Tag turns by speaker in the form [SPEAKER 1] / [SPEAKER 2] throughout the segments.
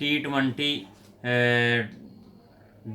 [SPEAKER 1] T20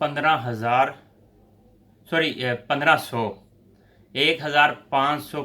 [SPEAKER 1] 1500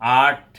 [SPEAKER 1] 8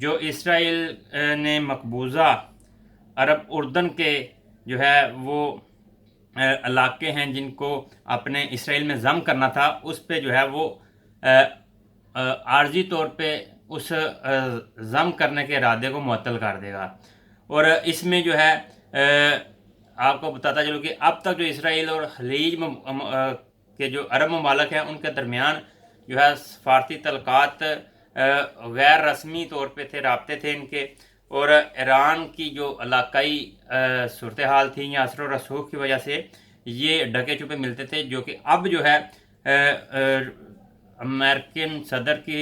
[SPEAKER 1] جو اسرائیل نے مقبوضہ عرب اردن کے جو ہے وہ علاقے ہیں جن کو اپنے اسرائیل میں ضم کرنا تھا، اس پہ جو ہے وہ عارضی طور پہ اس ضم کرنے کے ارادے کو معطل کر دے گا۔ اور اس میں جو ہے آپ کو بتاتا چلوں کہ اب تک جو اسرائیل اور خلیج کے جو عرب ممالک ہیں ان کے درمیان جو ہے سفارتی تعلقات غیر رسمی طور پہ تھے، رابطے تھے ان کے، اور ایران کی جو علاقائی صورتحال تھی یا اثر و رسوخ کی وجہ سے یہ ڈھکے چھپے ملتے تھے، جو کہ اب جو ہے امریکن صدر کی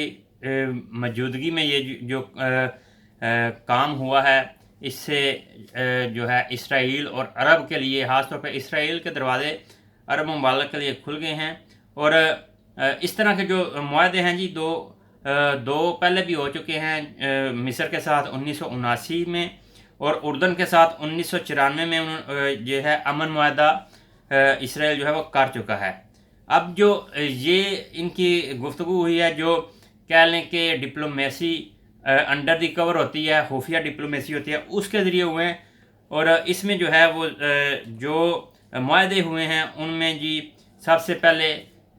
[SPEAKER 1] موجودگی میں یہ جو کام ہوا ہے، اس سے جو ہے اسرائیل اور عرب کے لیے، خاص طور پہ اسرائیل کے دروازے عرب ممالک کے لیے کھل گئے ہیں۔ اور اس طرح کے جو معاہدے ہیں جی دو پہلے بھی ہو چکے ہیں، مصر کے ساتھ 1979 میں اور اردن کے ساتھ 1994 میں جو ہے امن معاہدہ اسرائیل جو ہے وہ کر چکا ہے۔ اب جو یہ ان کی گفتگو ہوئی ہے، جو کہہ لیں کہ ڈپلومیسی انڈر دی کور ہوتی ہے، خفیہ ڈپلومیسی ہوتی ہے، اس کے ذریعے ہوئے ہیں۔ اور اس میں جو ہے وہ جو معاہدے ہوئے ہیں ان میں جی سب سے پہلے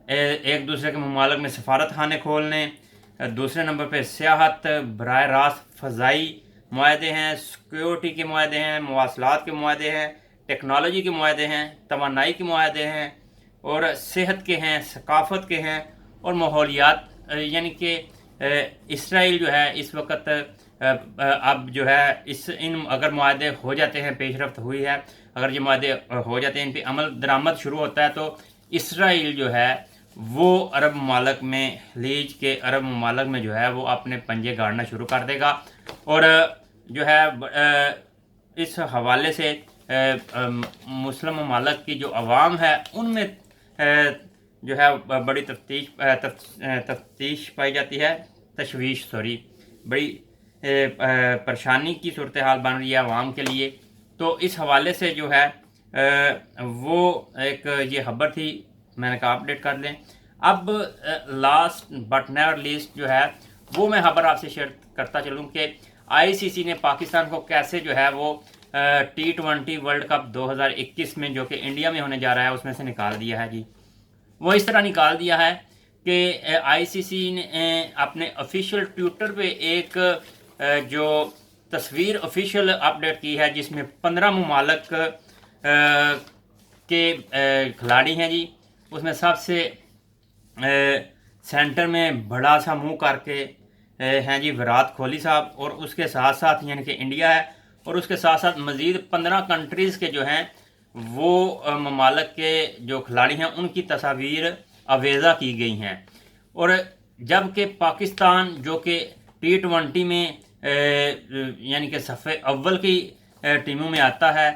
[SPEAKER 1] ایک دوسرے کے ممالک میں سفارت خانے کھولنے، دوسرے نمبر پہ سیاحت، براہ راست فضائی معاہدے ہیں، سیکیورٹی کے معاہدے ہیں، مواصلات کے معاہدے ہیں، ٹیکنالوجی کے معاہدے ہیں، توانائی کے معاہدے ہیں، اور صحت کے ہیں، ثقافت کے ہیں، اور ماحولیات۔ یعنی کہ اسرائیل جو ہے اس وقت اب جو ہے اگر معاہدے ہو جاتے ہیں، پیش رفت ہوئی ہے، اگر یہ معاہدے ہو جاتے ہیں، ان پہ عمل درآمد شروع ہوتا ہے، تو اسرائیل جو ہے وہ عرب ممالک میں، خلیج کے عرب ممالک میں جو ہے وہ اپنے پنجے گاڑنا شروع کر دے گا۔ اور جو ہے اس حوالے سے مسلم ممالک کی جو عوام ہے ان میں جو ہے بڑی تفتیش پائی جاتی ہے، بڑی پریشانی کی صورتحال بن رہی ہے عوام کے لیے۔ تو اس حوالے سے جو ہے وہ ایک یہ خبر تھی، میں نے کہا اپڈیٹ کر لیں۔ اب لاسٹ بٹ نیور لیسٹ جو ہے وہ میں خبر آپ سے شیئر کرتا چلوں کہ ICC نے پاکستان کو کیسے جو ہے وہ T20 ورلڈ کپ 2021 میں جو کہ انڈیا میں ہونے جا رہا ہے اس میں سے نکال دیا ہے جی۔ وہ اس طرح نکال دیا ہے کہ ICC نے اپنے آفیشیل ٹویٹر پہ ایک جو تصویر آفیشیل اپڈیٹ کی ہے، جس میں 15 ممالک کے کھلاڑی ہیں جی۔ اس میں سب سے سینٹر میں بڑا سا منہ کر کے ہیں جی وراٹ کوہلی صاحب، اور اس کے ساتھ ساتھ یعنی کہ انڈیا ہے، اور اس کے ساتھ ساتھ مزید 15 کنٹریز کے جو ہیں وہ ممالک کے جو کھلاڑی ہیں ان کی تصاویر آویزہ کی گئی ہیں۔ اور جبکہ پاکستان جو کہ T20 میں یعنی کہ صف اول کی ٹیموں میں آتا ہے،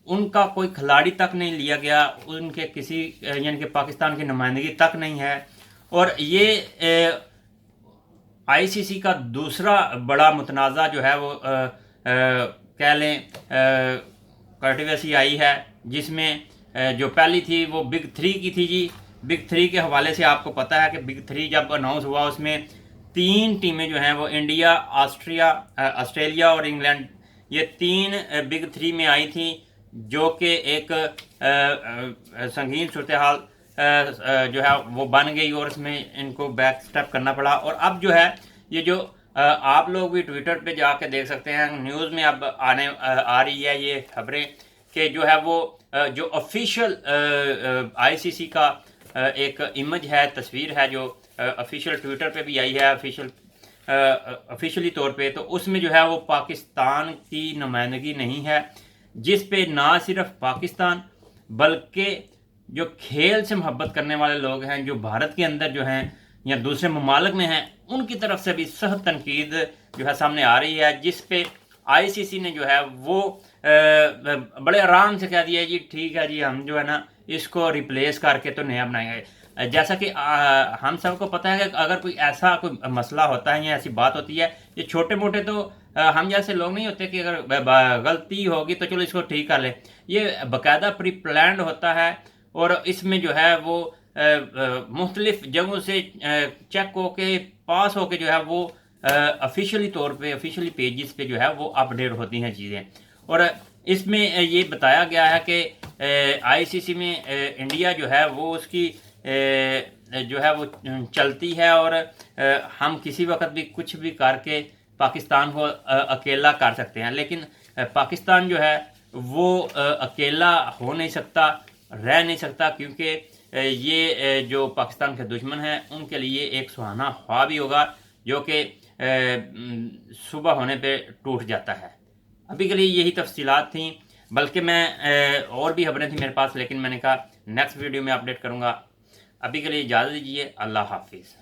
[SPEAKER 1] ان کا کوئی کھلاڑی تک نہیں لیا گیا، ان کے کسی یعنی کہ پاکستان کی نمائندگی تک نہیں ہے۔ اور یہ ICC کا دوسرا بڑا متنازع جو ہے وہ کہہ لیں کنٹروورسی آئی ہے، جس میں جو پہلی تھی وہ بگ 3 کی تھی جی۔ بگ 3 کے حوالے سے آپ کو پتہ ہے کہ بگ 3 جب اناؤنس ہوا اس میں 3 ٹیمیں جو ہیں وہ انڈیا، آسٹریلیا اور انگلینڈ، یہ 3 بگ 3 میں آئی تھیں، جو کہ ایک سنگین صورتحال جو ہے وہ بن گئی، اور اس میں ان کو بیک سٹیپ کرنا پڑا۔ اور اب جو ہے یہ جو آپ لوگ بھی ٹویٹر پہ جا کے دیکھ سکتے ہیں، نیوز میں اب آ رہی ہے یہ خبریں کہ جو ہے وہ جو آفیشیل ICC کا ایک امیج ہے، تصویر ہے جو آفیشیل ٹویٹر پہ بھی آئی ہے آفیشیلی طور پہ، تو اس میں جو ہے وہ پاکستان کی نمائندگی نہیں ہے، جس پہ نہ صرف پاکستان بلکہ جو کھیل سے محبت کرنے والے لوگ ہیں، جو بھارت کے اندر جو ہیں یا دوسرے ممالک میں ہیں، ان کی طرف سے بھی سخت تنقید جو ہے سامنے آ رہی ہے، جس پہ ICC نے جو ہے وہ بڑے آرام سے کہہ دیا جی ٹھیک ہے جی، ہم جو ہے نا اس کو ریپلیس کر کے تو نیا بنائیں گے۔ جیسا کہ ہم سب کو پتہ ہے کہ اگر کوئی ایسا کوئی مسئلہ ہوتا ہے یا ایسی بات ہوتی ہے، یہ چھوٹے موٹے تو ہم جیسے لوگ نہیں ہوتے کہ اگر غلطی ہوگی تو چلو اس کو ٹھیک کر لیں، یہ باقاعدہ پری پلانڈ ہوتا ہے، اور اس میں جو ہے وہ مختلف جگہوں سے چیک ہو کے پاس ہو کے جو ہے وہ آفیشیلی طور پہ آفیشیلی پیجز پہ جو ہے وہ اپڈیٹ ہوتی ہیں چیزیں. اور اس میں یہ بتایا گیا ہے کہ آئی سی سی میں انڈیا جو ہے وہ اس کی جو ہے وہ چلتی ہے، اور ہم کسی وقت بھی کچھ بھی کر کے پاکستان کو اکیلا کر سکتے ہیں، لیکن پاکستان جو ہے وہ اکیلا ہو نہیں سکتا، رہ نہیں سکتا، کیونکہ یہ جو پاکستان کے دشمن ہیں ان کے لیے ایک سہانا خواب ہی ہوگا جو کہ صبح ہونے پہ ٹوٹ جاتا ہے. ابھی کے لیے یہی تفصیلات تھیں، بلکہ میں اور بھی خبریں تھیں میرے پاس، لیکن میں نے کہا نیکسٹ ویڈیو میں اپڈیٹ کروں گا. ابھی کے لیے اجازت دیجیے. اللہ حافظ.